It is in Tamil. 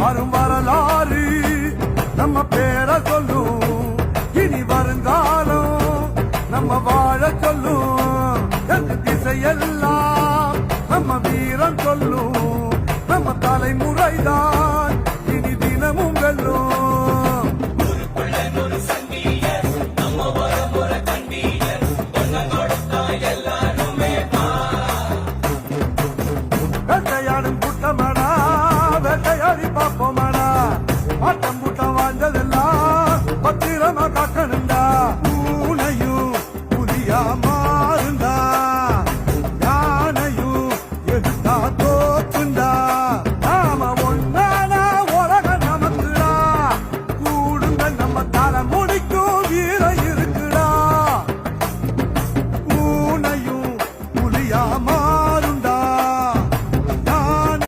வரும் வரலாறு நம்ம பேரை சொல்லும். இனி வருங்காலம் நம்ம வாழ சொல்லும். எந்த திசையெல்லாம் நம்ம வீரம் சொல்லும். நம்ம தலைமுறைதான்